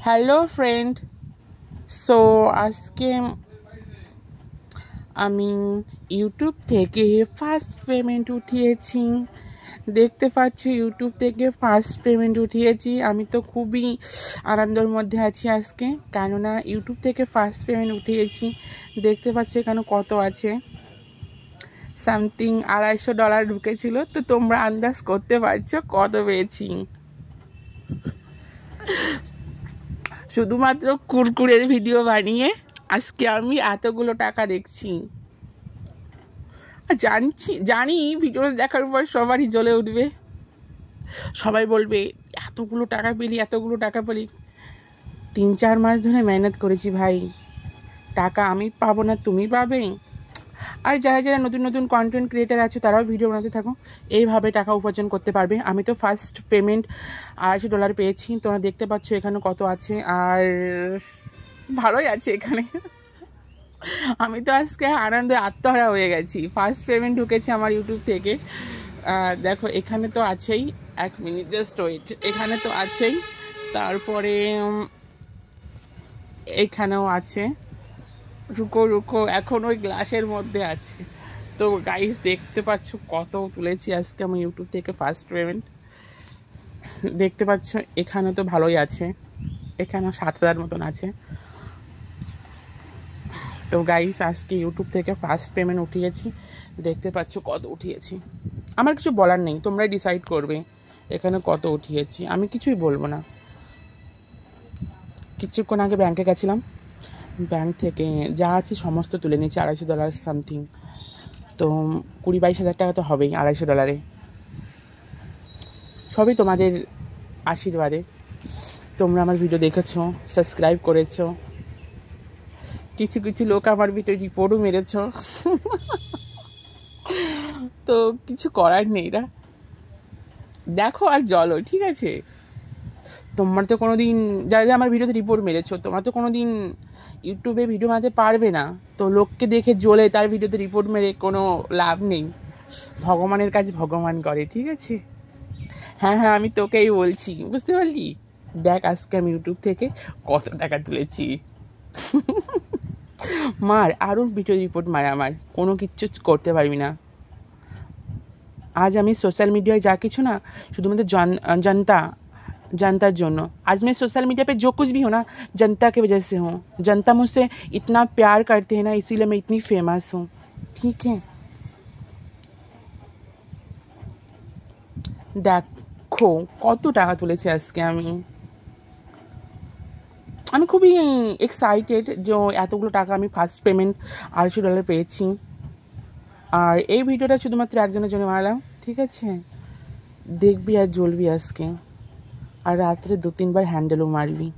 Hello friend, so আজকে আমি YouTube থেকে ফার্স্ট পেমেন্ট উঠিয়েছি। দেখতে পাচ্ছি ইউটিউব থেকে ফার্স্ট পেমেন্ট উঠিয়েছি। আমি তো খুবই আনন্দের মধ্যে আছি আজকে, কেননা ইউটিউব থেকে ফার্স্ট পেমেন্ট উঠিয়েছি। দেখতে পাচ্ছি এখানে কত আছে, সামথিং $250 ঢুকেছিল। তো তোমরা আন্দাজ করতে পারছো কত পেয়েছি। শুধুমাত্র কুরকুরের ভিডিও বানিয়ে আজকে আমি এতগুলো টাকা দেখছি। জানি ভিডিওটা দেখার পর সবারই জ্বলে উঠবে, সবাই বলবে এতগুলো টাকা পেলি। 3-4 মাস ধরে মেহনত করেছি ভাই, টাকা আমি পাবো না তুমি পাবে। আর যারা নতুন নতুন কন্টেন্ট ক্রিয়েটার আছে তারাও ভিডিও বানাতে থাকো, এইভাবে টাকা উপার্জন করতে পারবে। আমি তো ফার্স্ট পেমেন্ট $250 পেয়েছি। তোমরা দেখতে পাচ্ছ এখানে কত আছে, আর ভালোই আছে এখানে। আমি তো আজকে আনন্দে আত্মহারা হয়ে গেছি। ফার্স্ট পেমেন্ট ঢুকেছে আমার ইউটিউব থেকে। দেখো এখানে তো আছেই, 1 মিনিট জাস্ট ওয়েট, এখানে তো আছেই, তারপরে এখানেও আছে। রুকো এখন ওই গ্লাসের মধ্যে আছে। তো গাইস দেখতে পাচ্ছ কত তুলেছি আজকে আমি ইউটিউব থেকে ফার্স্ট পেমেন্ট। দেখতে পাচ্ছ এখানে তো ভালোই আছে, এখানেও 7,000 মতন আছে। তো গাইস আজকে ইউটিউব থেকে ফার্স্ট পেমেন্ট উঠিয়েছি। দেখতে পাচ্ছ কত উঠিয়েছি। আমার কিছু বলার নেই, তোমরাই ডিসাইড করবে এখানে কত উঠিয়েছি। আমি কিছুই বলবো না। কিছুক্ষণ আগে ব্যাংকে গেছিলাম, ব্যাংক থেকে যা আছে সমস্ত তুলে নিয়েছি, $250 সামথিং। তো 20-22 হাজার টাকা তো হবেই $250। সবই তোমাদের আশীর্বাদে। তোমরা আমার ভিডিও দেখেছো, সাবস্ক্রাইব করেছো, কিছু লোক আমার ভিডিও রিপোর্টও মেরেছ। তো কিছু করার নেই, না দেখো আর জ্বলো, ঠিক আছে। তোমরা তো কোনোদিন যারা আমার ভিডিওতে রিপোর্ট মেরেছো, তোমরা তো কোনোদিন ইউটিউবে ভিডিও বানাতে পারবে না। তো লোককে দেখে জ্বলে তার ভিডিওতে রিপোর্ট মেরে কোনো লাভ নেই। ভগবানের কাজ ভগবান করে, ঠিক আছে। হ্যাঁ আমি তোকেই বলছি, বুঝতে পারলি। দেখ আজকে আমি ইউটিউব থেকে কত টাকা তুলেছি। মার আরও ভিডিও রিপোর্ট মার, আমার কোনো কিচ্ছু করতে পারবি না। আজ আমি সোশ্যাল মিডিয়ায় যা কিছু না, শুধুমাত্র जनता জন্য। आज मैं सोशल मीडिया पे जो कुछ भी हूँ ना, जनता की वजह से हूँ। जनता मुझसे इतना प्यार करते हैं ना, इसीलिए मैं इतनी फेमस हूँ, ठीक है। দেখো কত টাকা তুলেছি আজকে আমি খুবই এক্সাইটেড যে এতগুলো টাকা আমি ফার্স্ট পেমেন্ট $250 পেয়েছি। আর এই ভিডিওটা শুধুমাত্র একজনের জন্য বানালাম, ঠিক আছে। দেখবি আর জ্বলবি আজকে, আর রাত্রে 2-3 বার হ্যান্ডেলও মারবি।